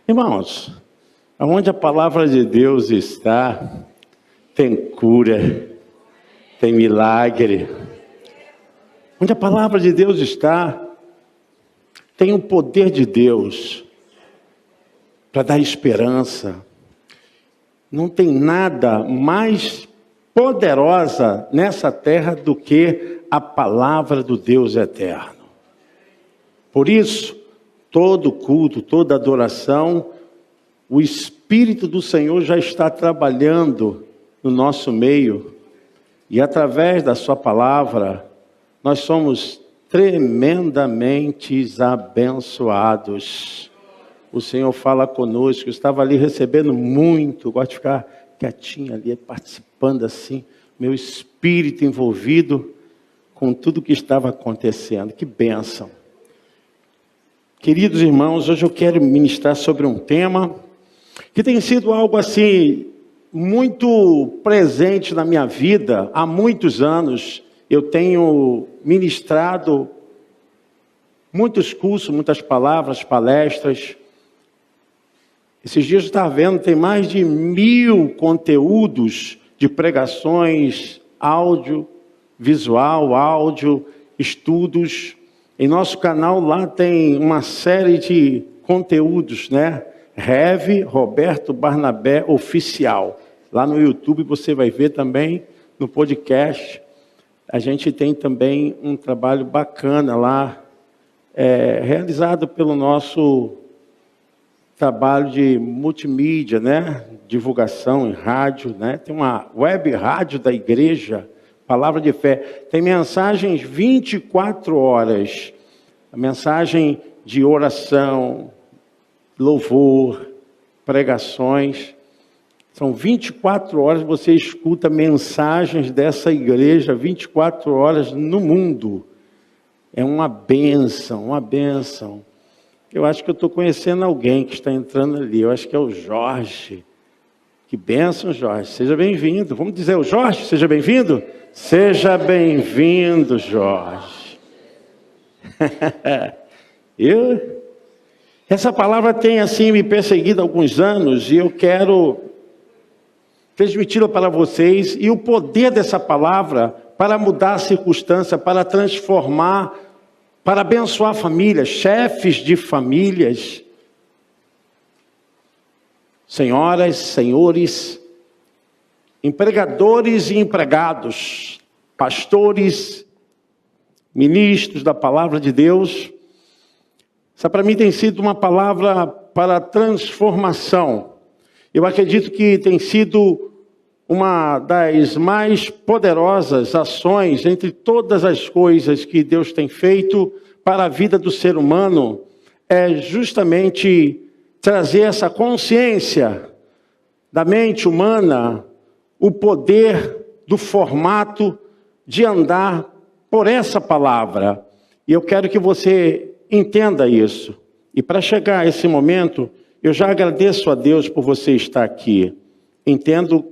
Irmãos, onde a palavra de Deus está, tem cura, tem milagre. Onde a palavra de Deus está, tem o poder de Deus para dar esperança. Não tem nada mais poderosa nessa terra do que a palavra do Deus eterno. Por isso, todo culto, toda adoração, o Espírito do Senhor já está trabalhando no nosso meio. E através da sua palavra, nós somos tremendamente abençoados. O Senhor fala conosco. Eu estava ali recebendo muito, gosto de ficar quietinho ali, participando assim, meu espírito envolvido com tudo que estava acontecendo. Que bênção. Queridos irmãos, hoje eu quero ministrar sobre um tema que tem sido algo assim, muito presente na minha vida. Há muitos anos eu tenho ministrado muitos cursos, muitas palavras, palestras. Esses dias eu estava vendo, tem mais de 1000 conteúdos de pregações, áudio, visual, áudio, estudos. Em nosso canal lá tem uma série de conteúdos, né? Rev Roberto Barnabé Oficial. Lá no YouTube você vai ver também, no podcast. A gente tem também um trabalho bacana lá, realizado pelo nosso trabalho de multimídia, né? Divulgação em rádio, né? Tem uma web rádio da igreja, Palavra de Fé. Tem mensagens 24 horas. A mensagem de oração, louvor, pregações. São 24 horas, você escuta mensagens dessa igreja 24 horas no mundo. É uma bênção, uma bênção. Eu acho que eu estou conhecendo alguém que está entrando ali. Eu acho que é o Jorge. Que bênção, Jorge. Seja bem-vindo. Vamos dizer o Jorge, seja bem-vindo? Seja bem-vindo, Jorge. Essa palavra tem assim me perseguido há alguns anos e eu quero transmiti-la para vocês, e o poder dessa palavra para mudar a circunstância, para transformar, para abençoar famílias, chefes de famílias, senhoras, senhores, empregadores e empregados, pastores, ministros da palavra de Deus. Essa para mim tem sido uma palavra para transformação. Eu acredito que tem sido uma das mais poderosas ações entre todas as coisas que Deus tem feito para a vida do ser humano, é justamente trazer essa consciência da mente humana, o poder do formato de andar por essa palavra. E eu quero que você entenda isso. E para chegar a esse momento, eu já agradeço a Deus por você estar aqui. Entendo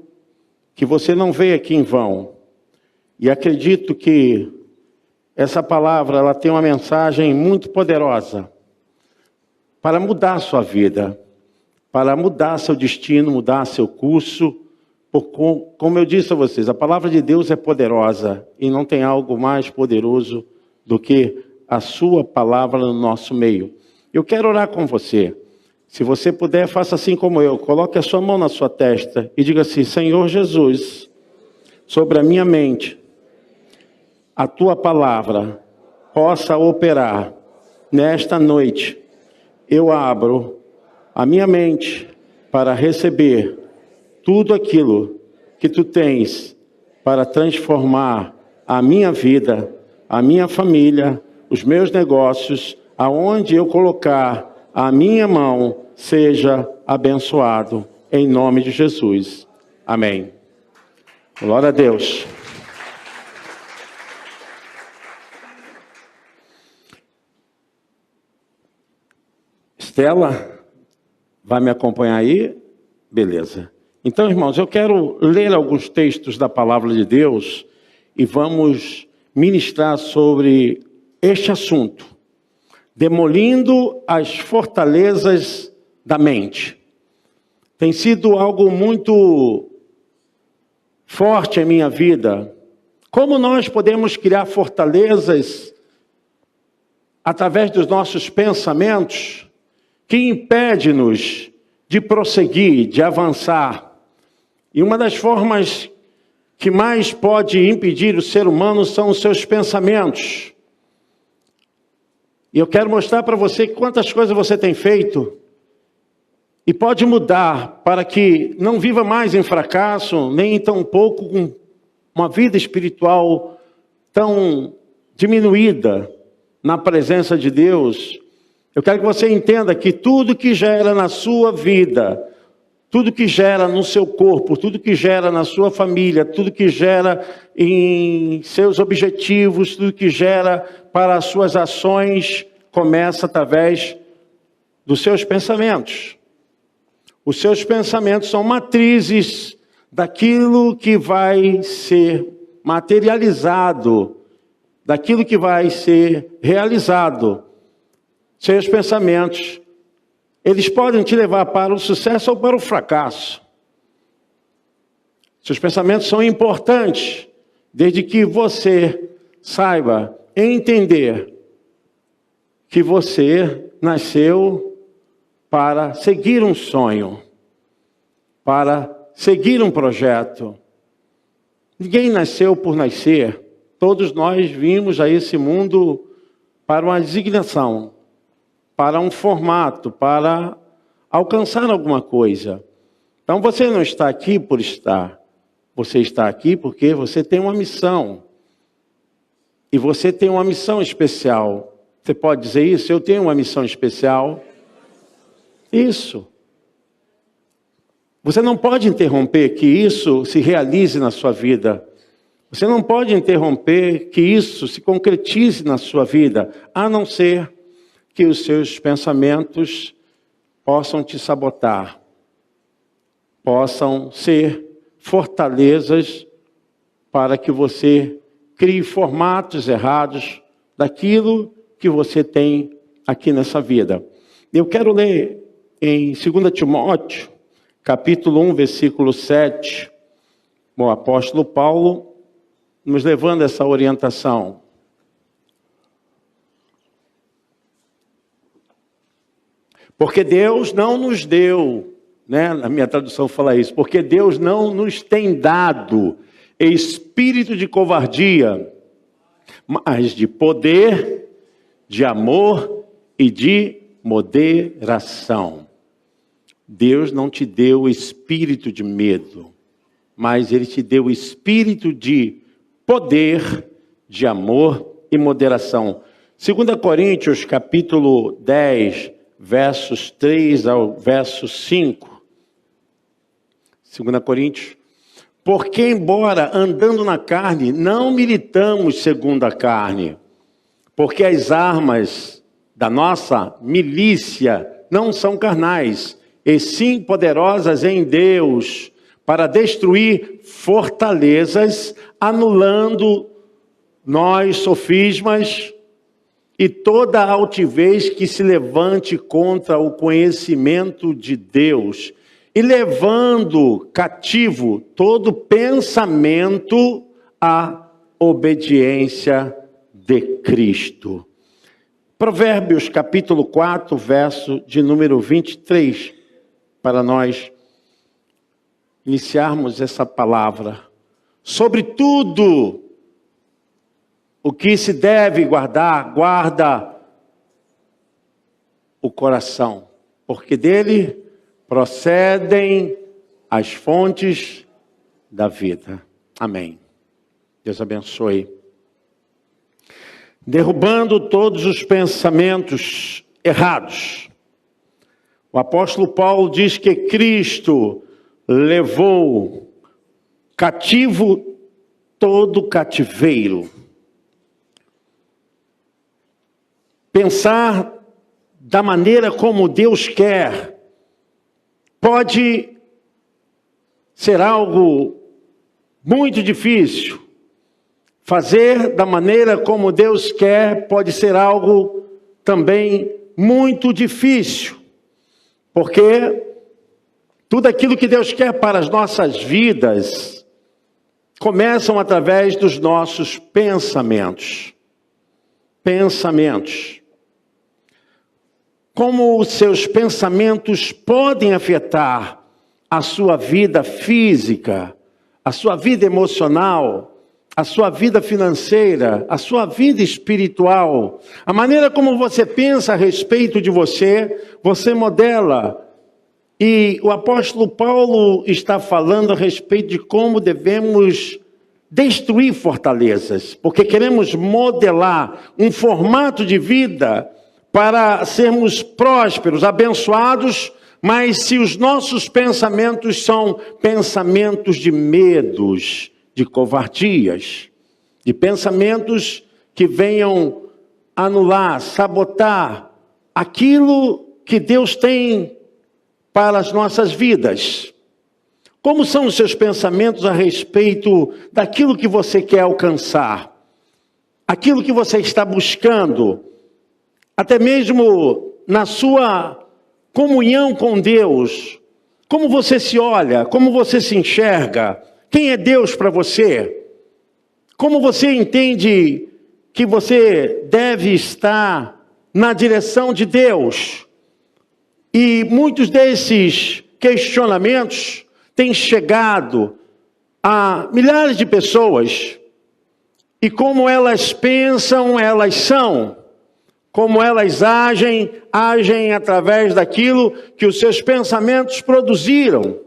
que você não veio aqui em vão. E acredito que essa palavra ela tem uma mensagem muito poderosa para mudar a sua vida, para mudar seu destino, mudar seu curso. Como eu disse a vocês, a palavra de Deus é poderosa e não tem algo mais poderoso do que a sua palavra no nosso meio. Eu quero orar com você. Se você puder, faça assim como eu. Coloque a sua mão na sua testa e diga assim: Senhor Jesus, sobre a minha mente, a tua palavra possa operar nesta noite. Eu abro a minha mente para receber tudo aquilo que tu tens para transformar a minha vida, a minha família, os meus negócios, aonde eu colocar a minha mão, seja abençoado, em nome de Jesus. Amém. Glória a Deus. Estela, vai me acompanhar aí? Beleza. Então, irmãos, eu quero ler alguns textos da palavra de Deus e vamos ministrar sobre este assunto. Demolindo as fortalezas da mente. Tem sido algo muito forte em minha vida. Como nós podemos criar fortalezas através dos nossos pensamentos que impede-nos de prosseguir, de avançar. E uma das formas que mais pode impedir o ser humano são os seus pensamentos. E eu quero mostrar para você quantas coisas você tem feito e pode mudar para que não viva mais em fracasso, nem tampouco com uma vida espiritual tão diminuída na presença de Deus. Eu quero que você entenda que tudo que gera na sua vida, tudo que gera no seu corpo, tudo que gera na sua família, tudo que gera em seus objetivos, tudo que gera para as suas ações, começa através dos seus pensamentos. Os seus pensamentos são matrizes daquilo que vai ser materializado, daquilo que vai ser realizado. Seus pensamentos, eles podem te levar para o sucesso ou para o fracasso. Seus pensamentos são importantes, desde que você saiba entender que você nasceu para seguir um sonho, para seguir um projeto. Ninguém nasceu por nascer. Todos nós vimos a esse mundo para uma designação, para um formato, para alcançar alguma coisa. Então você não está aqui por estar. Você está aqui porque você tem uma missão. E você tem uma missão especial. Você pode dizer isso? Eu tenho uma missão especial. Isso. Você não pode interromper que isso se realize na sua vida. Você não pode interromper que isso se concretize na sua vida, a não ser que os seus pensamentos possam te sabotar, possam ser fortalezas para que você crie formatos errados daquilo que você tem aqui nessa vida. Eu quero ler em 2 Timóteo, capítulo 1, versículo 7, o apóstolo Paulo nos levando a essa orientação. Porque Deus não nos deu, na minha tradução fala isso, porque Deus não nos tem dado espírito de covardia, mas de poder, de amor e de moderação. Deus não te deu espírito de medo, mas Ele te deu espírito de poder, de amor e moderação. 2 Coríntios, capítulo 10, versos 3 ao verso 5. 2 Coríntios. Porque, embora andando na carne, não militamos segundo a carne, porque as armas da nossa milícia não são carnais, e sim poderosas em Deus, para destruir fortalezas, anulando nós sofismas e toda altivez que se levante contra o conhecimento de Deus, e levando cativo todo pensamento à obediência de Cristo. Provérbios capítulo 4, verso de número 23, para nós iniciarmos essa palavra. Sobre tudo o que se deve guardar, guarda o coração, porque dele procedem as fontes da vida. Amém. Deus abençoe. Derrubando todos os pensamentos errados. O apóstolo Paulo diz que Cristo levou cativo todo cativeiro. Pensar da maneira como Deus quer pode ser algo muito difícil. Fazer da maneira como Deus quer pode ser algo também muito difícil. Porque tudo aquilo que Deus quer para as nossas vidas começam através dos nossos pensamentos. Pensamentos. Como os seus pensamentos podem afetar a sua vida física, a sua vida emocional, a sua vida financeira, a sua vida espiritual. A maneira como você pensa a respeito de você, você modela. E o apóstolo Paulo está falando a respeito de como devemos destruir fortalezas, porque queremos modelar um formato de vida para sermos prósperos, abençoados, mas se os nossos pensamentos são pensamentos de medos, de covardias, de pensamentos que venham anular, sabotar aquilo que Deus tem para as nossas vidas. Como são os seus pensamentos a respeito daquilo que você quer alcançar? Aquilo que você está buscando? Até mesmo na sua comunhão com Deus. Como você se olha? Como você se enxerga? Quem é Deus para você? Como você entende que você deve estar na direção de Deus? E muitos desses questionamentos têm chegado a milhares de pessoas. E como elas pensam, elas são. Como elas agem através daquilo que os seus pensamentos produziram.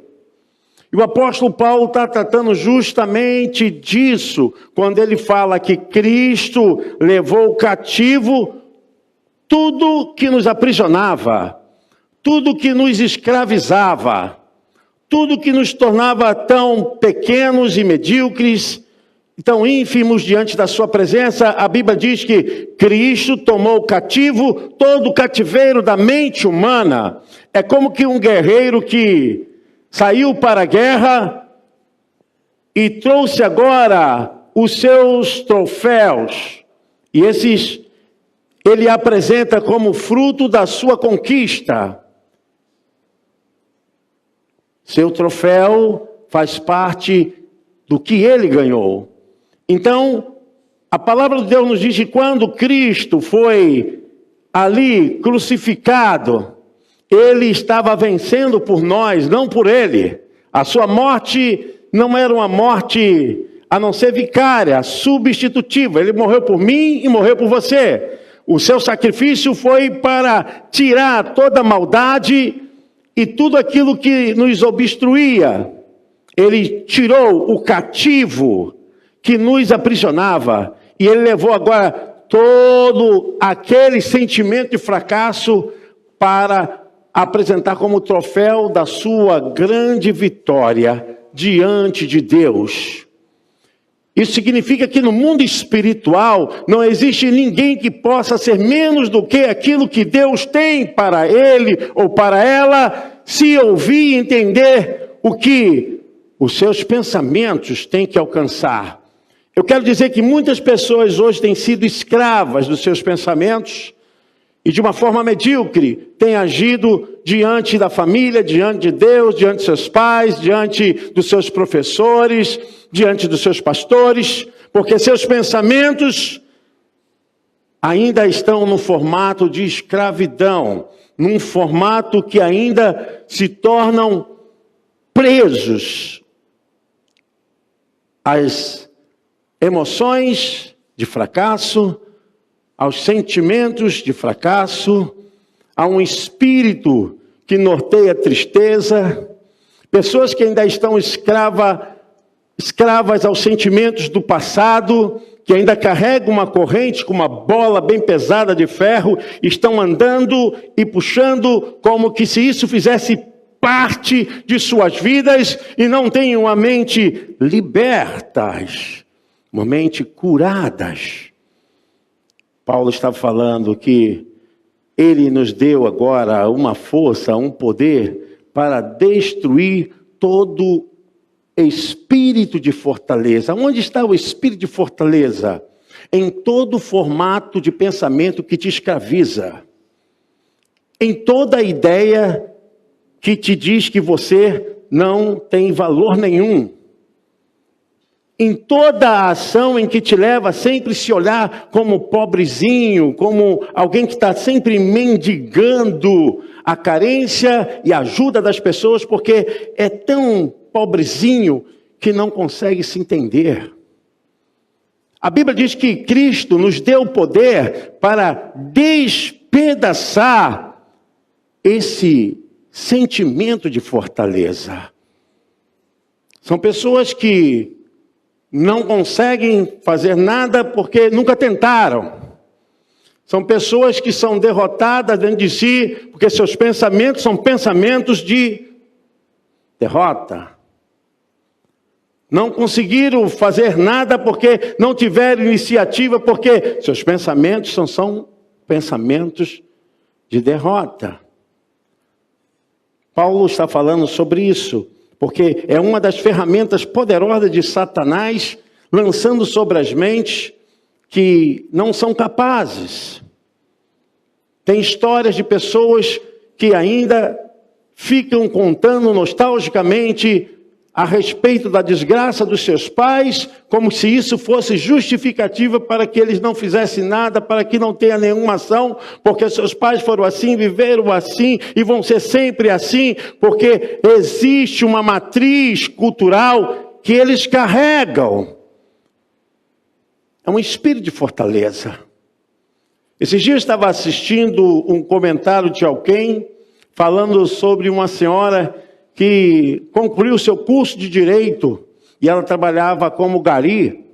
E o apóstolo Paulo está tratando justamente disso, quando ele fala que Cristo levou cativo tudo que nos aprisionava, tudo que nos escravizava, tudo que nos tornava tão pequenos e medíocres, tão ínfimos diante da sua presença. A Bíblia diz que Cristo tomou cativo todo o cativeiro da mente humana. É como que um guerreiro que saiu para a guerra e trouxe agora os seus troféus. E esses ele apresenta como fruto da sua conquista. Seu troféu faz parte do que ele ganhou. Então, a palavra de Deus nos diz que quando Cristo foi ali crucificado, ele estava vencendo por nós, não por ele. A sua morte não era uma morte a não ser vicária, substitutiva. Ele morreu por mim e morreu por você. O seu sacrifício foi para tirar toda a maldade e tudo aquilo que nos obstruía. Ele tirou o cativo que nos aprisionava, e ele levou agora todo aquele sentimento de fracasso para apresentar como troféu da sua grande vitória diante de Deus. Isso significa que no mundo espiritual não existe ninguém que possa ser menos do que aquilo que Deus tem para ele ou para ela, se ouvir e entender o que os seus pensamentos têm que alcançar. Eu quero dizer que muitas pessoas hoje têm sido escravas dos seus pensamentos e de uma forma medíocre têm agido diante da família, diante de Deus, diante de seus pais, diante dos seus professores, diante dos seus pastores, porque seus pensamentos ainda estão no formato de escravidão, num formato que ainda se tornam presos às emoções de fracasso, aos sentimentos de fracasso, a um espírito que norteia a tristeza, pessoas que ainda estão escravas aos sentimentos do passado, que ainda carregam uma corrente com uma bola bem pesada de ferro, estão andando e puxando como que se isso fizesse parte de suas vidas e não tenham uma mente libertas, uma mente curadas. Paulo está falando que ele nos deu agora uma força, um poder para destruir todo espírito de fortaleza. Onde está o espírito de fortaleza? Em todo formato de pensamento que te escraviza. Em toda ideia que te diz que você não tem valor nenhum. Em toda a ação em que te leva a sempre se olhar como pobrezinho, como alguém que está sempre mendigando a carência e a ajuda das pessoas, porque é tão pobrezinho que não consegue se entender. A Bíblia diz que Cristo nos deu o poder para despedaçar esse sentimento de fortaleza. São pessoas que não conseguem fazer nada porque nunca tentaram. São pessoas que são derrotadas dentro de si porque seus pensamentos são pensamentos de derrota. Não conseguiram fazer nada porque não tiveram iniciativa, porque seus pensamentos são pensamentos de derrota. Paulo está falando sobre isso, porque é uma das ferramentas poderosas de Satanás, lançando sobre as mentes que não são capazes. Tem histórias de pessoas que ainda ficam contando nostalgicamente a respeito da desgraça dos seus pais, como se isso fosse justificativa para que eles não fizessem nada, para que não tenha nenhuma ação, porque seus pais foram assim, viveram assim e vão ser sempre assim, porque existe uma matriz cultural que eles carregam. É um espírito de fortaleza. Esses dias eu estava assistindo um comentário de alguém falando sobre uma senhora que concluiu seu curso de direito e ela trabalhava como gari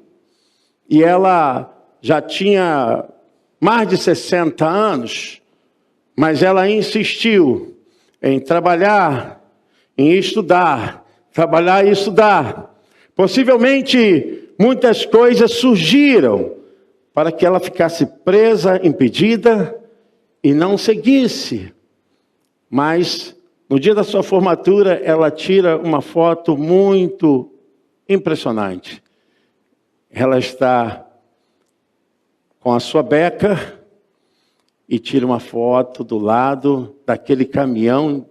e ela já tinha mais de 60 anos, mas ela insistiu em trabalhar, em estudar, trabalhar e estudar. Possivelmente muitas coisas surgiram para que ela ficasse presa, impedida e não seguisse, mas no dia da sua formatura, ela tira uma foto muito impressionante. Ela está com a sua beca e tira uma foto do lado daquele caminhão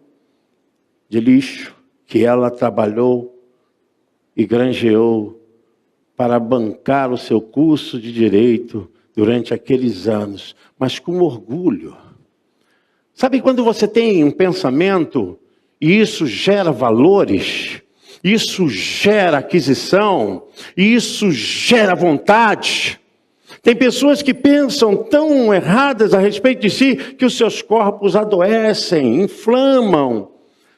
de lixo que ela trabalhou e granjeou para bancar o seu curso de direito durante aqueles anos, mas com orgulho. Sabe quando você tem um pensamento e isso gera valores, isso gera aquisição, isso gera vontade? Tem pessoas que pensam tão erradas a respeito de si que os seus corpos adoecem, inflamam,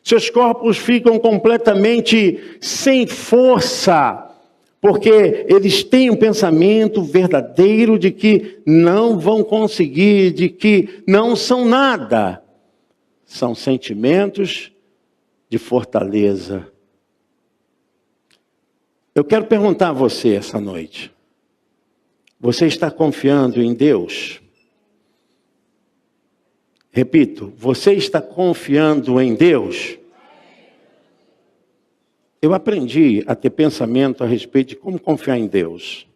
seus corpos ficam completamente sem força, porque eles têm um pensamento verdadeiro de que não vão conseguir, de que não são nada. São sentimentos de fortaleza. Eu quero perguntar a você essa noite. Você está confiando em Deus? Repito, você está confiando em Deus? Eu aprendi a ter pensamento a respeito de como confiar em Deus.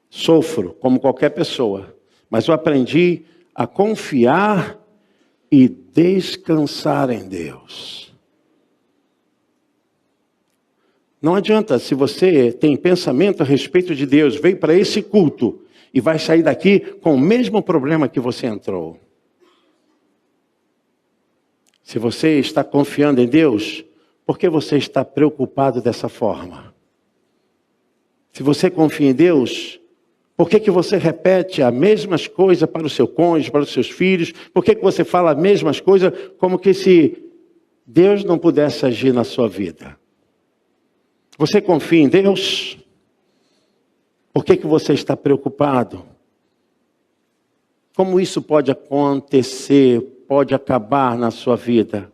Sofro, como qualquer pessoa, mas eu aprendi a confiar e descansar em Deus. Não adianta, se você tem pensamento a respeito de Deus, veio para esse culto e vai sair daqui com o mesmo problema que você entrou. Se você está confiando em Deus, por que você está preocupado dessa forma? Se você confia em Deus, por que você repete as mesmas coisas para o seu cônjuge, para os seus filhos? Por que você fala as mesmas coisas como que se Deus não pudesse agir na sua vida? Você confia em Deus? Por que você está preocupado? Como isso pode acontecer, pode acabar na sua vida?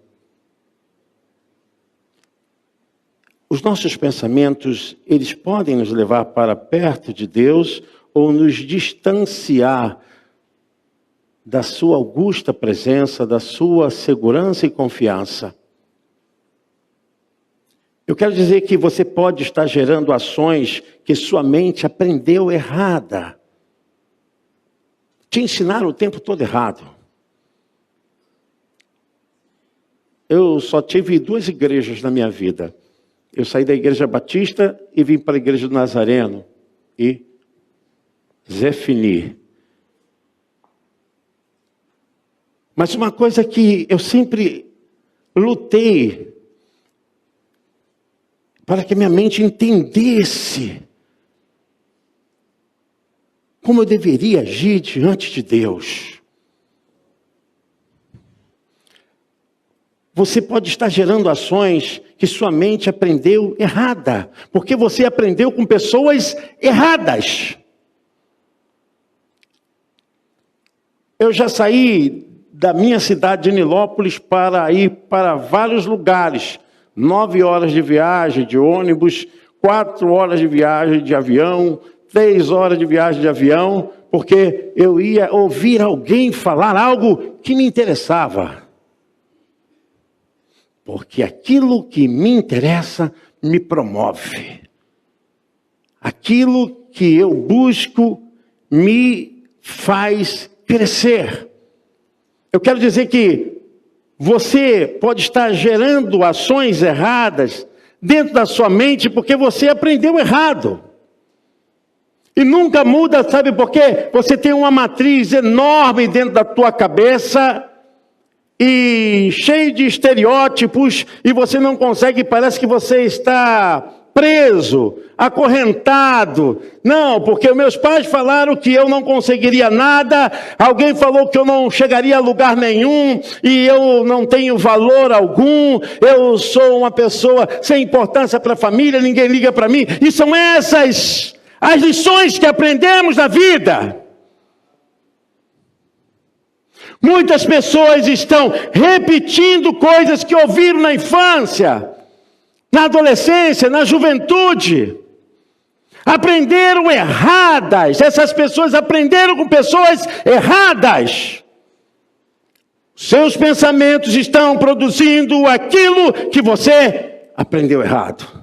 Os nossos pensamentos, eles podem nos levar para perto de Deus ou nos distanciar da sua augusta presença, da sua segurança e confiança. Eu quero dizer que você pode estar gerando ações que sua mente aprendeu errada. Te ensinaram o tempo todo errado. eu só tive 2 igrejas na minha vida. Eu saí da Igreja Batista e vim para a Igreja do Nazareno e Zefini. Mas uma coisa que eu sempre lutei para que minha mente entendesse como eu deveria agir diante de Deus. Você pode estar gerando ações que sua mente aprendeu errada, porque você aprendeu com pessoas erradas. Eu já saí da minha cidade de Nilópolis para ir para vários lugares. 9 horas de viagem de ônibus, 4 horas de viagem de avião, 3 horas de viagem de avião, porque eu ia ouvir alguém falar algo que me interessava. Porque aquilo que me interessa me promove. Aquilo que eu busco me faz crescer. Eu quero dizer que você pode estar gerando ações erradas dentro da sua mente porque você aprendeu errado. E nunca muda, sabe por quê? Você tem uma matriz enorme dentro da tua cabeça e cheio de estereótipos, e você não consegue, parece que você está preso, acorrentado. Não, porque meus pais falaram que eu não conseguiria nada, alguém falou que eu não chegaria a lugar nenhum, e eu não tenho valor algum, eu sou uma pessoa sem importância para a família, ninguém liga para mim. E são essas as lições que aprendemos na vida. Muitas pessoas estão repetindo coisas que ouviram na infância, na adolescência, na juventude. Aprenderam erradas. Essas pessoas aprenderam com pessoas erradas. Seus pensamentos estão produzindo aquilo que você aprendeu errado.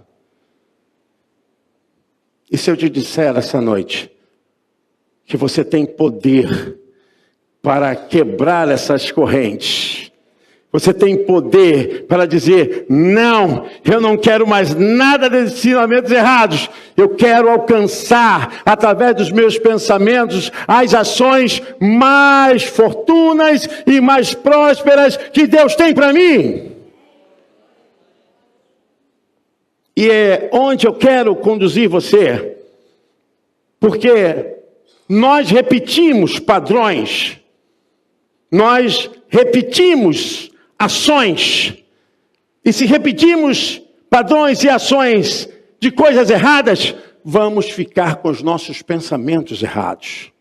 E se eu te disser essa noite que você tem poder para quebrar essas correntes, você tem poder para dizer: não, eu não quero mais nada desses ensinamentos errados, eu quero alcançar, através dos meus pensamentos, as ações mais fortunas e mais prósperas que Deus tem para mim. E é onde eu quero conduzir você, porque nós repetimos padrões, nós repetimos ações, e se repetimos padrões e ações de coisas erradas, vamos ficar com os nossos pensamentos errados.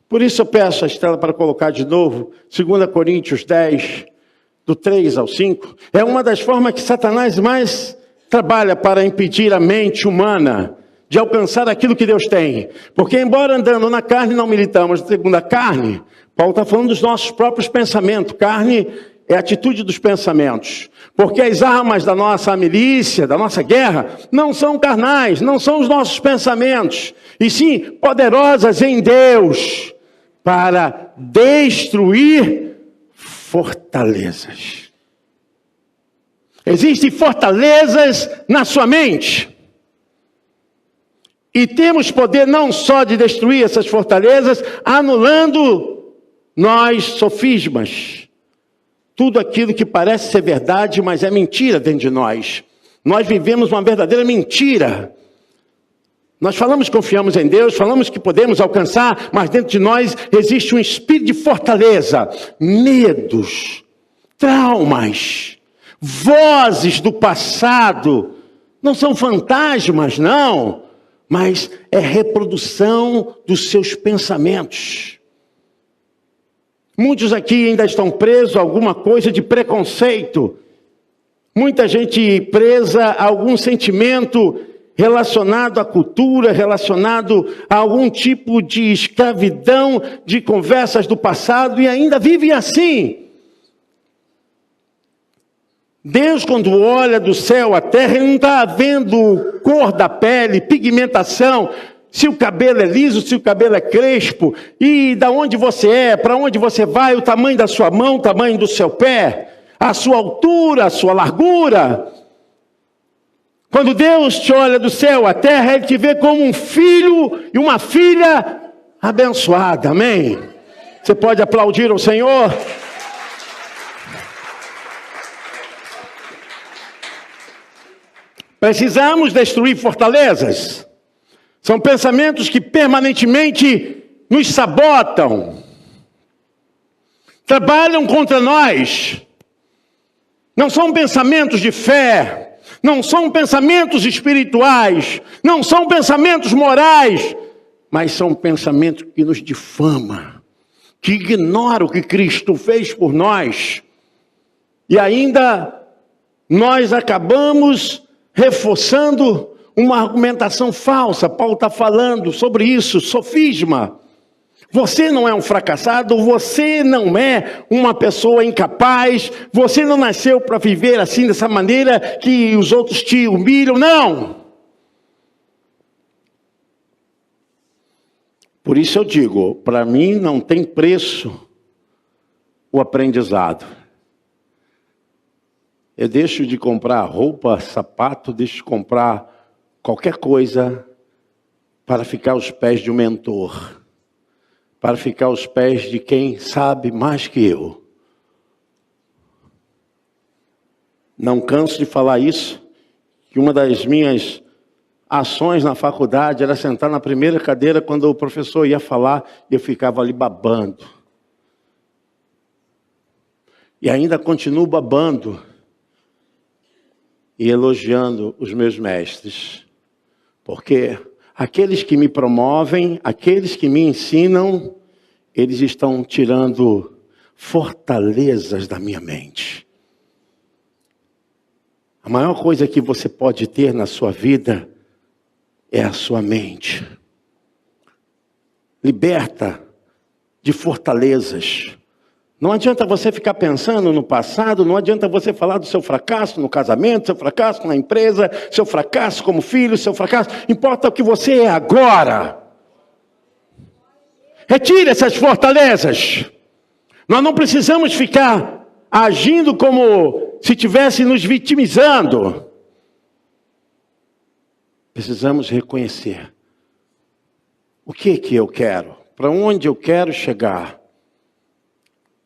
Por isso eu peço a Estela para colocar de novo 2 Coríntios 10, do 3 ao 5. É uma das formas que Satanás mais trabalha para impedir a mente humana de alcançar aquilo que Deus tem. Porque embora andando na carne, não militamos segundo a carne. Paulo está falando dos nossos próprios pensamentos. Carne é a atitude dos pensamentos. Porque as armas da nossa milícia, da nossa guerra, não são carnais, não são os nossos pensamentos, e sim poderosas em Deus para destruir fortalezas. Existem fortalezas na sua mente. E temos poder não só de destruir essas fortalezas, anulando nós sofismas. Tudo aquilo que parece ser verdade, mas é mentira dentro de nós. Nós vivemos uma verdadeira mentira. Nós falamos que confiamos em Deus, falamos que podemos alcançar, mas dentro de nós existe um espírito de fortaleza, medos, traumas, vozes do passado. Não são fantasmas, não, mas é reprodução dos seus pensamentos. Muitos aqui ainda estão presos a alguma coisa de preconceito. Muita gente presa a algum sentimento relacionado à cultura, relacionado a algum tipo de escravidão, de conversas do passado, e ainda vivem assim. Deus, quando olha do céu à terra, Ele não está vendo cor da pele, pigmentação, se o cabelo é liso, se o cabelo é crespo, e da onde você é, para onde você vai, o tamanho da sua mão, o tamanho do seu pé. a sua altura, a sua largura. Quando Deus te olha do céu à terra, Ele te vê como um filho e uma filha abençoada, amém? Você pode aplaudir ao Senhor? Precisamos destruir fortalezas. São pensamentos que permanentemente nos sabotam, trabalham contra nós. Não são pensamentos de fé, não são pensamentos espirituais, não são pensamentos morais, mas são pensamentos que nos difamam, que ignoram o que Cristo fez por nós. E ainda nós acabamos reforçando uma argumentação falsa. Paulo está falando sobre isso, sofisma. Você não é um fracassado, você não é uma pessoa incapaz, você não nasceu para viver assim, dessa maneira que os outros te humilham, não. Por isso eu digo, para mim não tem preço o aprendizado. Eu deixo de comprar roupa, sapato, deixo de comprar qualquer coisa para ficar aos pés de um mentor, para ficar aos pés de quem sabe mais que eu. Não canso de falar isso, que uma das minhas ações na faculdade era sentar na primeira cadeira quando o professor ia falar e eu ficava ali babando. E ainda continuo babando e elogiando os meus mestres. Porque aqueles que me promovem, aqueles que me ensinam, eles estão tirando fortalezas da minha mente. A maior coisa que você pode ter na sua vida é a sua mente. Liberta de fortalezas. Não adianta você ficar pensando no passado, não adianta você falar do seu fracasso no casamento, seu fracasso na empresa, seu fracasso como filho, seu fracasso. Importa o que você é agora. Retire essas fortalezas. Nós não precisamos ficar agindo como se estivesse nos vitimizando. Precisamos reconhecer o que eu quero, para onde eu quero chegar.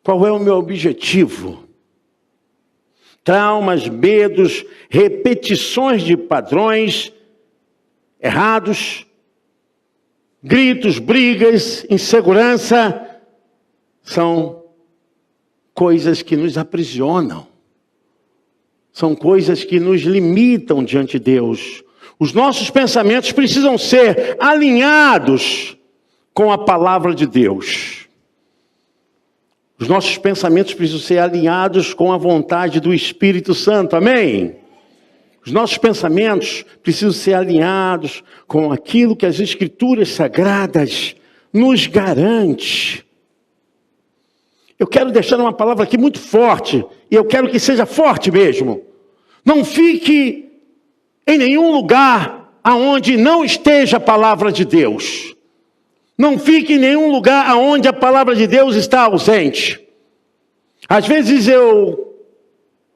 Qual é o meu objetivo? Traumas, medos, repetições de padrões errados, gritos, brigas, insegurança, são coisas que nos aprisionam. São coisas que nos limitam diante de Deus. Os nossos pensamentos precisam ser alinhados com a palavra de Deus. Os nossos pensamentos precisam ser alinhados com a vontade do Espírito Santo, amém? Os nossos pensamentos precisam ser alinhados com aquilo que as Escrituras Sagradas nos garante. Eu quero deixar uma palavra aqui muito forte, e eu quero que seja forte mesmo. Não fique em nenhum lugar aonde não esteja a palavra de Deus. Não fique em nenhum lugar onde a palavra de Deus está ausente. Às vezes eu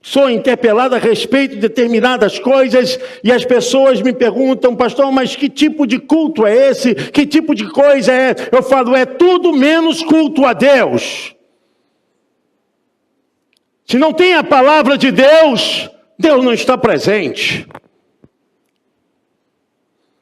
sou interpelado a respeito de determinadas coisas e as pessoas me perguntam, pastor, mas que tipo de culto é esse? Que tipo de coisa é? Eu falo, é tudo menos culto a Deus. Se não tem a palavra de Deus, Deus não está presente.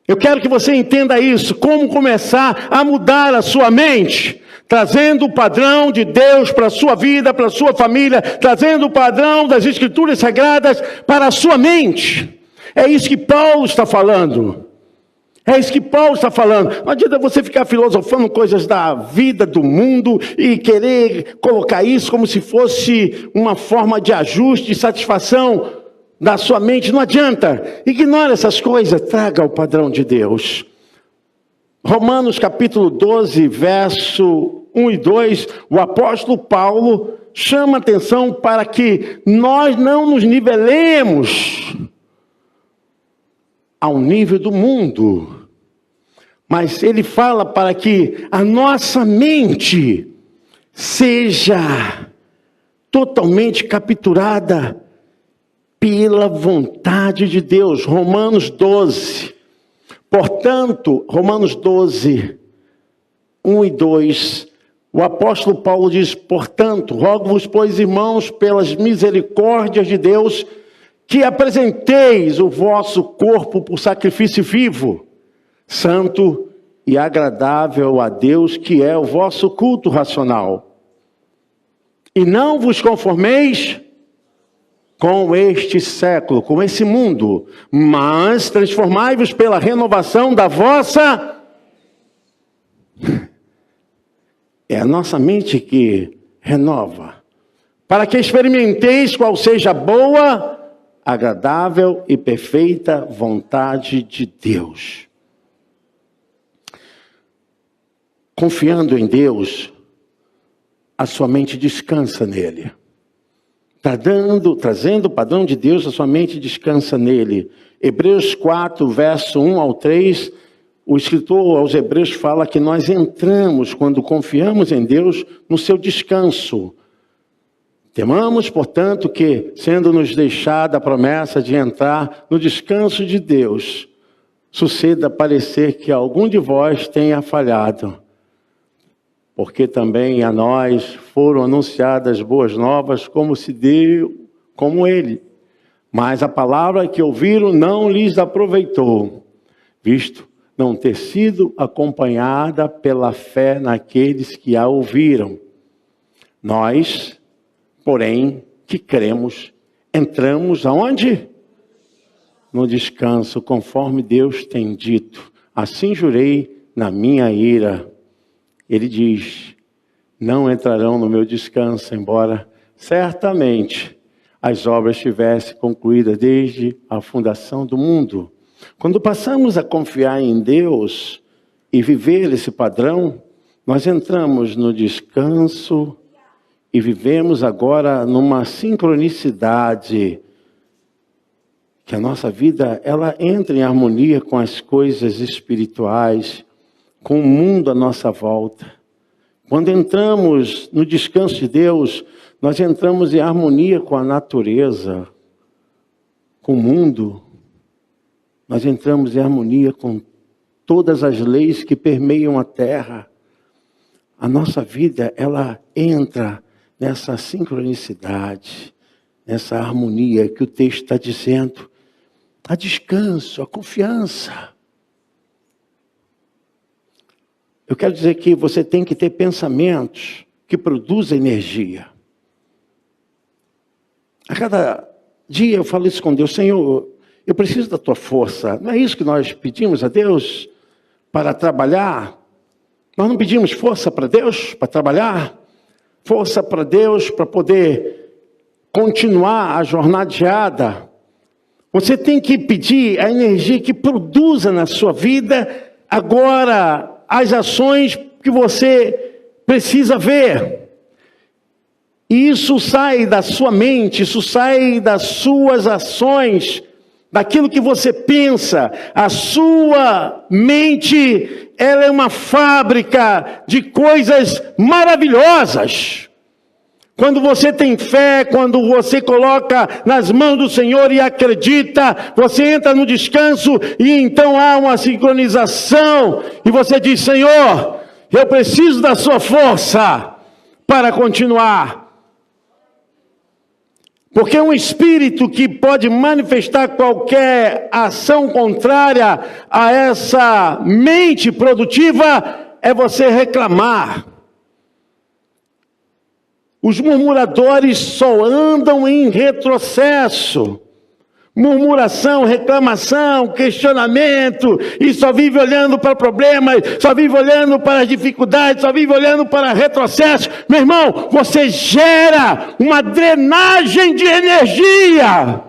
Eu quero que você entenda isso, como começar a mudar a sua mente, trazendo o padrão de Deus para a sua vida, para a sua família, trazendo o padrão das Escrituras Sagradas para a sua mente. É isso que Paulo está falando. É isso que Paulo está falando. Não adianta você ficar filosofando coisas da vida, do mundo, e querer colocar isso como se fosse uma forma de ajuste, de satisfação da sua mente. Não adianta. Ignore essas coisas, traga o padrão de Deus. Romanos capítulo 12, verso 1 e 2, o apóstolo Paulo chama atenção para que nós não nos nivelemos ao nível do mundo. Mas ele fala para que a nossa mente seja totalmente capturada pela vontade de Deus. Romanos 12. Portanto, Romanos 12, 1 e 2, o apóstolo Paulo diz: portanto, rogo-vos, pois, irmãos, pelas misericórdias de Deus, que apresenteis o vosso corpo por sacrifício vivo, santo e agradável a Deus, que é o vosso culto racional. E não vos conformeis com este século, com esse mundo, mas transformai-vos pela renovação da vossa... É a nossa mente que renova, para que experimenteis qual seja a boa, agradável e perfeita vontade de Deus. Confiando em Deus, a sua mente descansa nele. Trazendo o padrão de Deus, a sua mente descansa nele. Hebreus 4, verso 1 ao 3, o escritor aos Hebreus fala que nós entramos, quando confiamos em Deus, no seu descanso. Temamos, portanto, que, sendo-nos deixada a promessa de entrar no descanso de Deus, suceda parecer que algum de vós tenha falhado. Porque também a nós foram anunciadas boas novas, como ele. Mas a palavra que ouviram não lhes aproveitou, visto não ter sido acompanhada pela fé naqueles que a ouviram. Nós, porém, que cremos, entramos aonde? No descanso, conforme Deus tem dito. Assim jurei na minha ira. Ele diz: não entrarão no meu descanso, embora certamente as obras estivessem concluídas desde a fundação do mundo. Quando passamos a confiar em Deus e viver esse padrão, nós entramos no descanso e vivemos agora numa sincronicidade, que a nossa vida ela entra em harmonia com as coisas espirituais, com o mundo à nossa volta. Quando entramos no descanso de Deus, nós entramos em harmonia com a natureza, com o mundo. Nós entramos em harmonia com todas as leis que permeiam a terra. A nossa vida, ela entra nessa sincronicidade, nessa harmonia que o texto está dizendo. A descanso, a confiança. Eu quero dizer que você tem que ter pensamentos que produzem energia. A cada dia eu falo isso com Deus: Senhor, eu preciso da tua força. Não é isso que nós pedimos a Deus para trabalhar? Nós não pedimos força para Deus para trabalhar? Força para Deus para poder continuar a jornadeada? Você tem que pedir a energia que produza na sua vida agora as ações que você precisa ver. E isso sai da sua mente, isso sai das suas ações, daquilo que você pensa. A sua mente, ela é uma fábrica de coisas maravilhosas. Quando você tem fé, quando você coloca nas mãos do Senhor e acredita, você entra no descanso e então há uma sincronização. E você diz: Senhor, eu preciso da sua força para continuar. Porque um espírito que pode manifestar qualquer ação contrária a essa mente produtiva é você reclamar. Os murmuradores só andam em retrocesso. Murmuração, reclamação, questionamento, e só vive olhando para problemas, só vive olhando para as dificuldades, só vive olhando para retrocesso. Meu irmão, você gera uma drenagem de energia.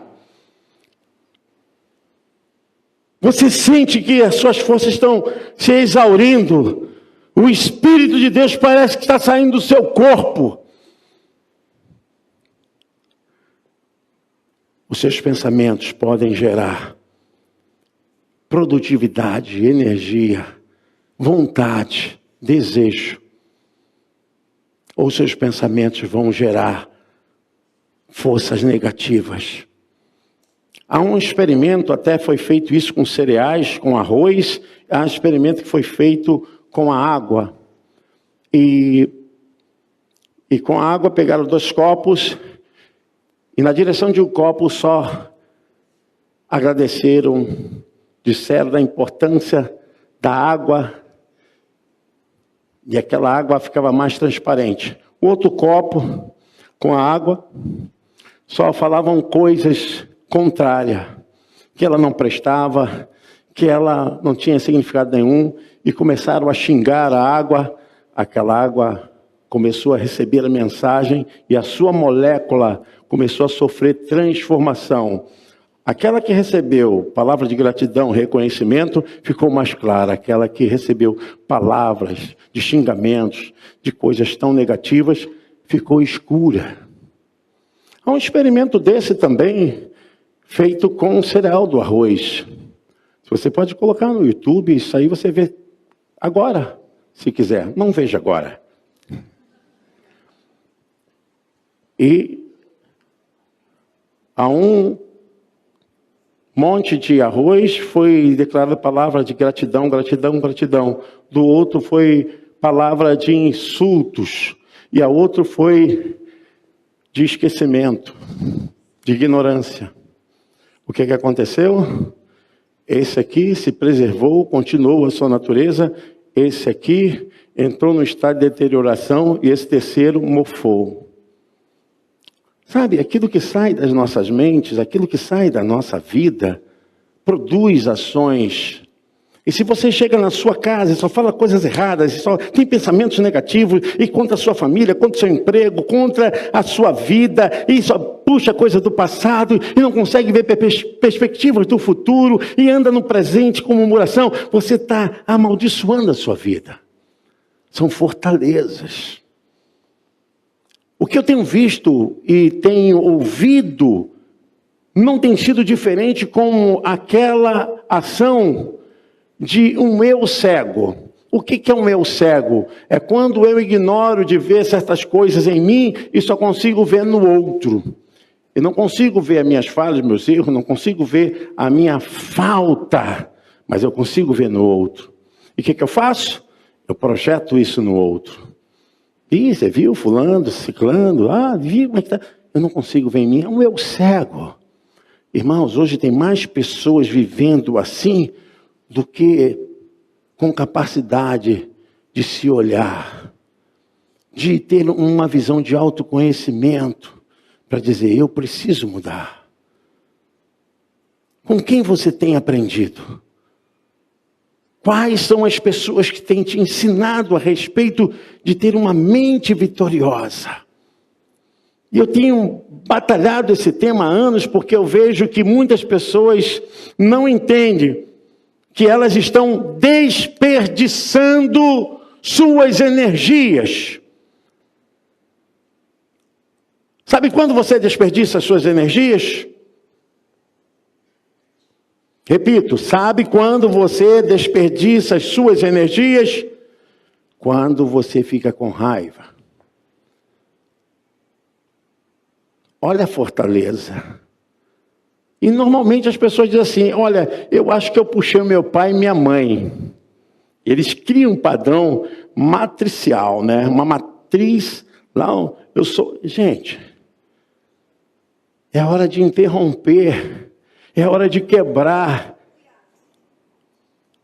Você sente que as suas forças estão se exaurindo. O Espírito de Deus parece que está saindo do seu corpo. Os seus pensamentos podem gerar produtividade, energia, vontade, desejo. Ou seus pensamentos vão gerar forças negativas. Há um experimento, até foi feito isso com cereais, com arroz. Há um experimento que foi feito com a água. E com a água pegaram 2 copos e na direção de um copo só agradeceram, disseram da importância da água e aquela água ficava mais transparente. O outro copo com a água só falavam coisas contrárias, que ela não prestava, que ela não tinha significado nenhum, e começaram a xingar a água. Aquela água começou a receber a mensagem e a sua molécula começou a sofrer transformação. Aquela que recebeu palavra de gratidão, reconhecimento, ficou mais clara. Aquela que recebeu palavras de xingamentos, de coisas tão negativas, ficou escura. Há um experimento desse também, feito com o cereal do arroz. Você pode colocar no YouTube, isso aí você vê agora, se quiser. Não veja agora. E há um monte de arroz foi declarada palavra de gratidão, gratidão, gratidão. Do outro foi palavra de insultos. E a outro foi de esquecimento, de ignorância. O que aconteceu? Esse aqui se preservou, continuou a sua natureza. Esse aqui entrou no estado de deterioração e esse terceiro mofou. Sabe, aquilo que sai das nossas mentes, aquilo que sai da nossa vida, produz ações. E se você chega na sua casa e só fala coisas erradas, e só tem pensamentos negativos, e contra a sua família, contra o seu emprego, contra a sua vida, e só puxa coisa do passado, e não consegue ver perspectivas do futuro, e anda no presente com murmuração, você está amaldiçoando a sua vida. São fortalezas. O que eu tenho visto e tenho ouvido não tem sido diferente com aquela ação de um eu cego. O que é um eu cego? É quando eu ignoro de ver certas coisas em mim e só consigo ver no outro. Eu não consigo ver as minhas falhas, meus erros, não consigo ver a minha falta, mas eu consigo ver no outro. E o que eu faço? Eu projeto isso no outro. Ih, você viu fulano, ciclano? Viu como é que tá? Eu não consigo ver em mim, é um eu cego. Irmãos, hoje tem mais pessoas vivendo assim do que com capacidade de se olhar, de ter uma visão de autoconhecimento, para dizer, eu preciso mudar. Com quem você tem aprendido? Quais são as pessoas que têm te ensinado a respeito de ter uma mente vitoriosa? E eu tenho batalhado esse tema há anos, porque eu vejo que muitas pessoas não entendem que elas estão desperdiçando suas energias. Sabe quando você desperdiça as suas energias? Repito, sabe quando você desperdiça as suas energias? Quando você fica com raiva. Olha a fortaleza. E normalmente as pessoas dizem assim, olha, eu acho que eu puxei o meu pai e minha mãe. Eles criam um padrão matricial, né? Uma matriz, lá eu sou... Gente, é hora de interromper. É hora de quebrar.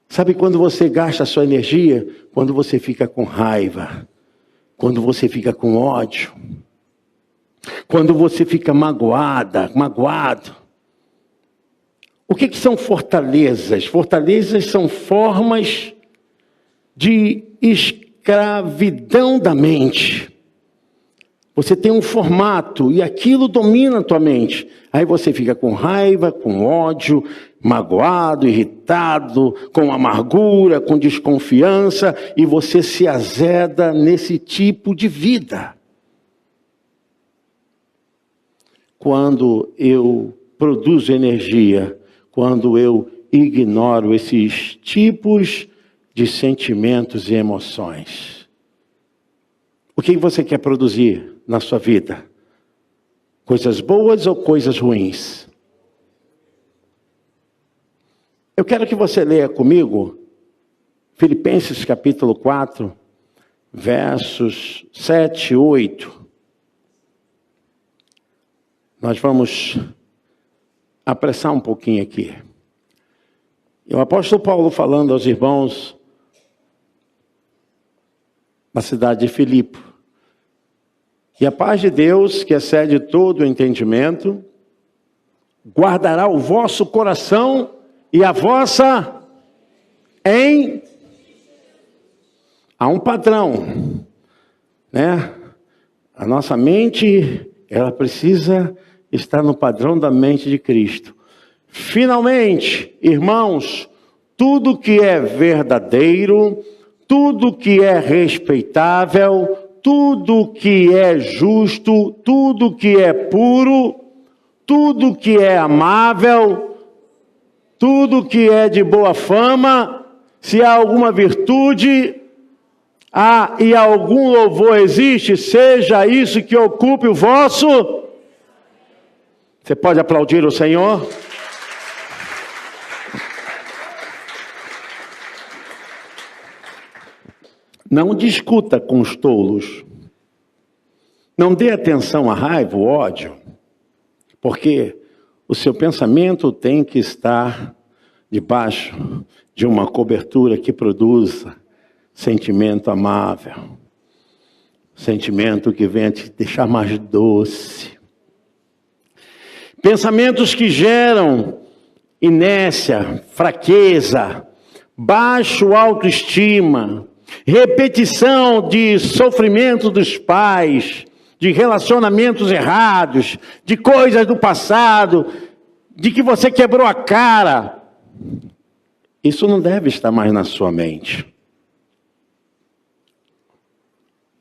Sabe quando você gasta a sua energia? Quando você fica com raiva. Quando você fica com ódio. Quando você fica magoado. O que são fortalezas? Fortalezas são formas de escravidão da mente. Você tem um formato e aquilo domina a tua mente. Aí você fica com raiva, com ódio, magoado, irritado, com amargura, com desconfiança, e você se azeda nesse tipo de vida. Quando eu produzo energia, quando eu ignoro esses tipos de sentimentos e emoções, o que você quer produzir na sua vida? Coisas boas ou coisas ruins? Eu quero que você leia comigo Filipenses capítulo 4, versos 7 e 8. Nós vamos apressar um pouquinho aqui. E o apóstolo Paulo falando aos irmãos da cidade de Filipe. E a paz de Deus, que excede todo o entendimento, guardará o vosso coração e a vossa Há um padrão, né? A nossa mente, ela precisa estar no padrão da mente de Cristo. Finalmente, irmãos, tudo que é verdadeiro, tudo que é respeitável, tudo que é justo, tudo que é puro, tudo que é amável, tudo que é de boa fama, se há alguma virtude, e algum louvor existe, seja isso que ocupe o vosso. Você pode aplaudir o Senhor? Não discuta com os tolos. Não dê atenção à raiva, ao ódio, porque o seu pensamento tem que estar debaixo de uma cobertura que produza sentimento amável, sentimento que venha te deixar mais doce. Pensamentos que geram inércia, fraqueza, baixo autoestima, repetição de sofrimento dos pais, de relacionamentos errados, de coisas do passado, de que você quebrou a cara. Isso não deve estar mais na sua mente.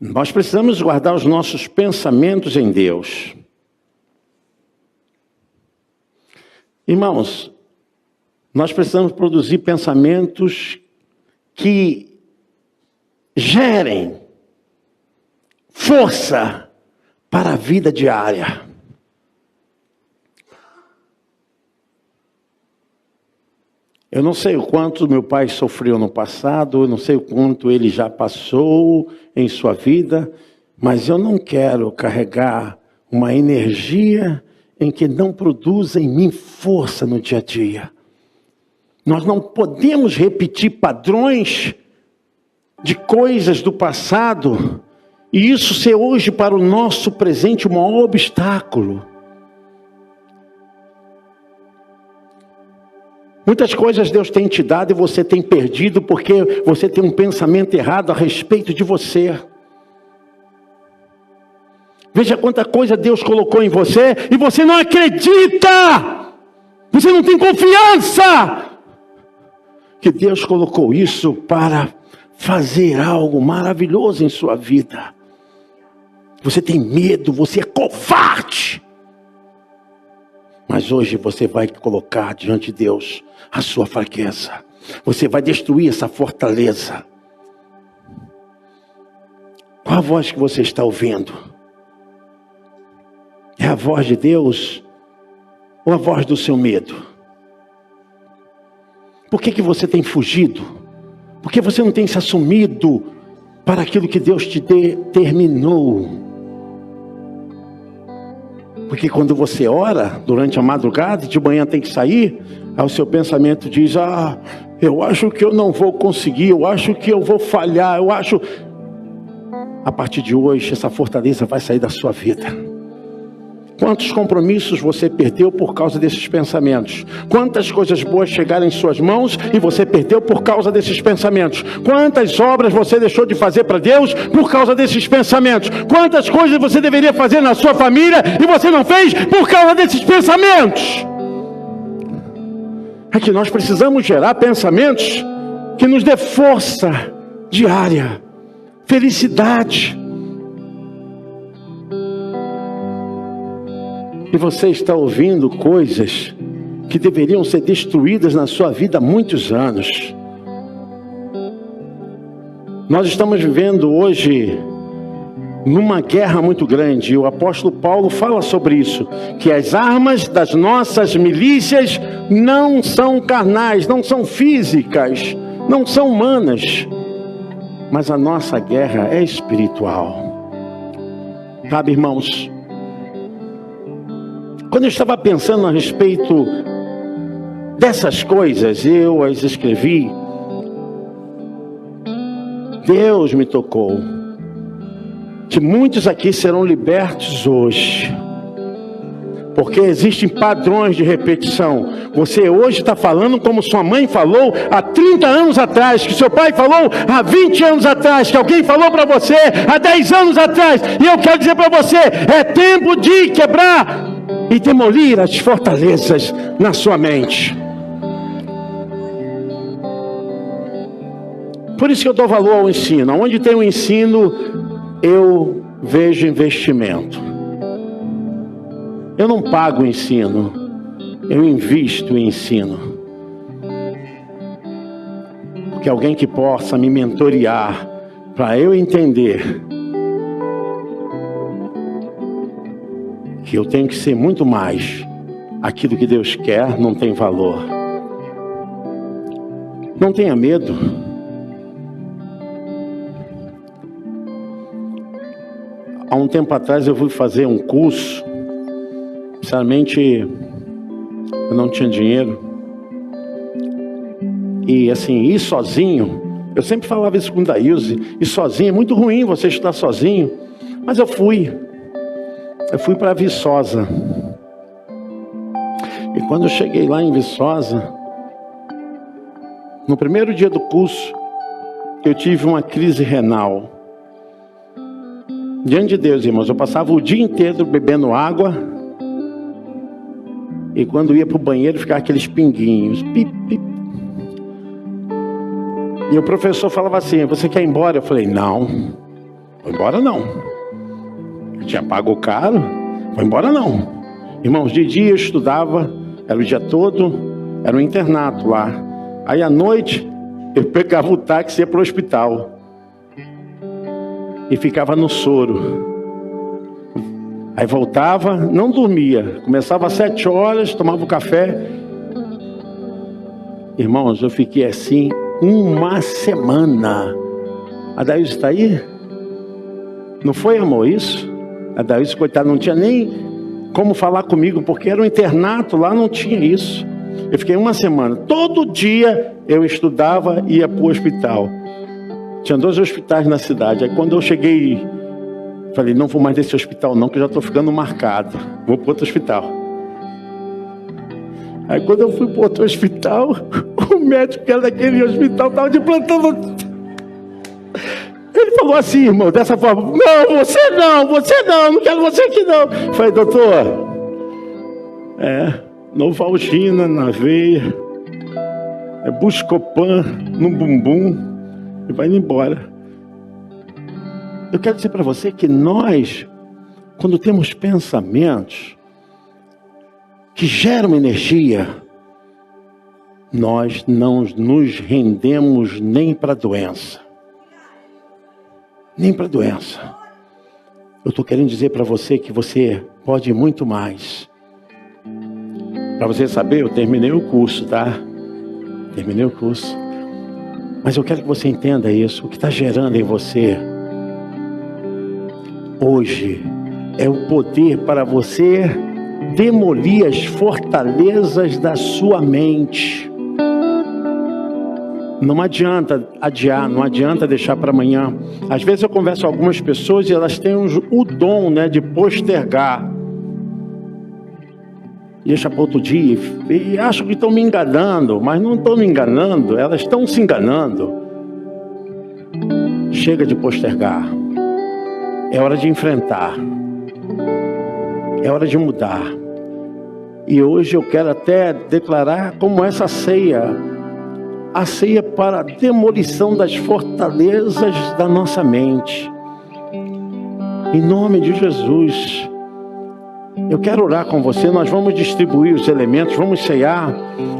Nós precisamos guardar os nossos pensamentos em Deus. Irmãos, nós precisamos produzir pensamentos que gerem força para a vida diária. Eu não sei o quanto meu pai sofreu no passado, eu não sei o quanto ele já passou em sua vida, mas eu não quero carregar uma energia em que não produza em mim força no dia a dia. Nós não podemos repetir padrões de coisas do passado e isso ser hoje para o nosso presente o maior obstáculo. Muitas coisas Deus tem te dado e você tem perdido porque você tem um pensamento errado a respeito de você. Veja quanta coisa Deus colocou em você e você não acredita. Você não tem confiança que Deus colocou isso para fazer algo maravilhoso em sua vida. Você tem medo, você é covarde. Mas hoje você vai colocar diante de Deus a sua fraqueza. Você vai destruir essa fortaleza. Qual a voz que você está ouvindo? É a voz de Deus ou a voz do seu medo? Por que você tem fugido? Por que você não tem se assumido para aquilo que Deus te determinou? Porque quando você ora durante a madrugada e de manhã tem que sair, aí o seu pensamento diz: eu acho que eu não vou conseguir, eu acho que eu vou falhar, eu acho... A partir de hoje, essa fortaleza vai sair da sua vida. Quantos compromissos você perdeu por causa desses pensamentos? Quantas coisas boas chegaram em suas mãos e você perdeu por causa desses pensamentos? Quantas obras você deixou de fazer para Deus por causa desses pensamentos? Quantas coisas você deveria fazer na sua família e você não fez por causa desses pensamentos? É que nós precisamos gerar pensamentos que nos dê força diária, felicidade. E você está ouvindo coisas que deveriam ser destruídas na sua vida há muitos anos. Nós estamos vivendo hoje numa guerra muito grande. E o apóstolo Paulo fala sobre isso, que as armas das nossas milícias não são carnais, não são físicas, não são humanas, mas a nossa guerra é espiritual. Sabe, irmãos, quando eu estava pensando a respeito dessas coisas, eu as escrevi, Deus me tocou, que muitos aqui serão libertos hoje, porque existem padrões de repetição. Você hoje está falando como sua mãe falou há 30 anos atrás, que seu pai falou há 20 anos atrás, que alguém falou para você há 10 anos atrás. E eu quero dizer para você, é tempo de quebrar e demolir as fortalezas na sua mente. Por isso que eu dou valor ao ensino. Onde tem o ensino, eu vejo investimento. Eu não pago o ensino, eu invisto em ensino. Porque alguém que possa me mentorear, para eu entender que eu tenho que ser muito mais aquilo que Deus quer, não tem valor. Não tenha medo. Há um tempo atrás eu fui fazer um curso. Sinceramente, eu não tinha dinheiro. E assim, ir sozinho, eu sempre falava isso com o Daílze, ir sozinho é muito ruim você estudar sozinho. Mas eu fui para Viçosa. E quando eu cheguei lá em Viçosa, no primeiro dia do curso, eu tive uma crise renal. Diante de Deus, irmãos, eu passava o dia inteiro bebendo água. E quando ia para o banheiro, ficava aqueles pinguinhos. Pip, pip. E o professor falava assim, você quer ir embora? Eu falei, não. Vou embora não. Eu tinha pago caro. Vou embora não. Irmãos, de dia eu estudava. Era o dia todo. Era um internato lá. Aí à noite, eu pegava o táxi e ia para o hospital. E ficava no soro. Aí voltava, não dormia. Começava às 7 horas, tomava o café. Irmãos, eu fiquei assim uma semana. A Daílze está aí? Não foi, amor, isso? A Daílze, coitada, não tinha nem como falar comigo, porque era um internato, lá não tinha isso. Eu fiquei uma semana. Todo dia eu estudava e ia para o hospital. Tinha 2 hospitais na cidade. Aí quando eu cheguei, falei, não vou mais desse hospital não, que eu já estou ficando marcado. Vou para outro hospital. Aí quando eu fui para outro hospital, o médico que era daquele hospital estava de plantão. Ele falou assim, irmão, dessa forma, não, não quero você aqui não. Eu falei, doutor, Novalgina na veia, Buscopan no bumbum, e vai embora. Eu quero dizer para você que nós, quando temos pensamentos que geram energia, nós não nos rendemos nem para a doença. Nem para a doença. Eu estou querendo dizer para você que você pode ir muito mais. Para você saber, eu terminei o curso, tá? Terminei o curso. Mas eu quero que você entenda isso. O que está gerando em você hoje é o poder para você demolir as fortalezas da sua mente. Não adianta adiar, não adianta deixar para amanhã. Às vezes eu converso com algumas pessoas e elas têm o dom, de postergar. Deixa para outro dia e acham que estão me enganando, mas não estão me enganando, elas estão se enganando. Chega de postergar. É hora de enfrentar. É hora de mudar. E hoje eu quero até declarar como essa ceia, a ceia para a demolição das fortalezas da nossa mente. Em nome de Jesus. Eu quero orar com você, nós vamos distribuir os elementos, vamos ceiar,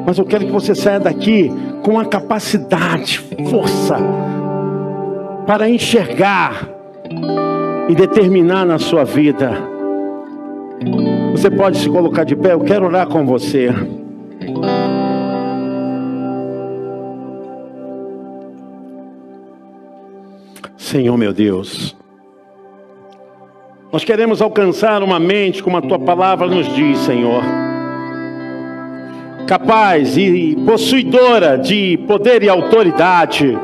mas eu quero que você saia daqui com a capacidade, força, para enxergar e determinar na sua vida. Você pode se colocar de pé, eu quero orar com você. Senhor meu Deus, nós queremos alcançar uma mente como a Tua palavra nos diz, Senhor, capaz e possuidora de poder e autoridade.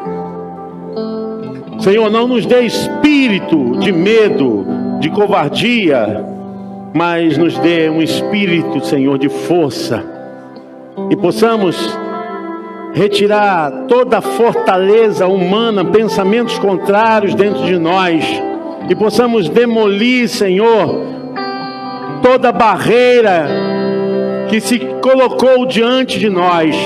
Senhor, não nos dê espírito de medo, de covardia, mas nos dê um espírito, Senhor, de força, e possamos retirar toda a fortaleza humana, pensamentos contrários dentro de nós, e possamos demolir, Senhor, toda barreira que se colocou diante de nós.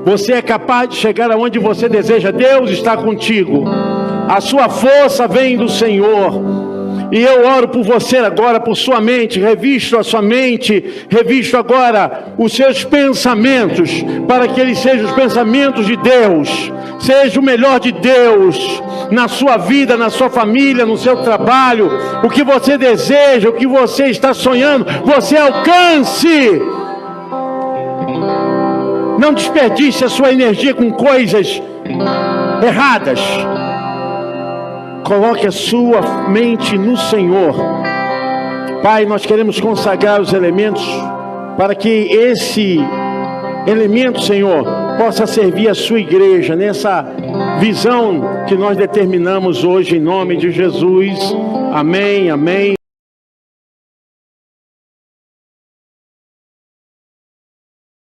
Você é capaz de chegar aonde você deseja. Deus está contigo. A sua força vem do Senhor. E eu oro por você agora, por sua mente. Revisto a sua mente, revisto agora os seus pensamentos, para que eles sejam os pensamentos de Deus. Seja o melhor de Deus na sua vida, na sua família, no seu trabalho. O que você deseja, o que você está sonhando, você alcance. Não desperdice a sua energia com coisas erradas. Coloque a sua mente no Senhor. Pai, nós queremos consagrar os elementos para que esse elemento, Senhor, possa servir a sua igreja nessa visão que nós determinamos hoje em nome de Jesus. Amém, amém.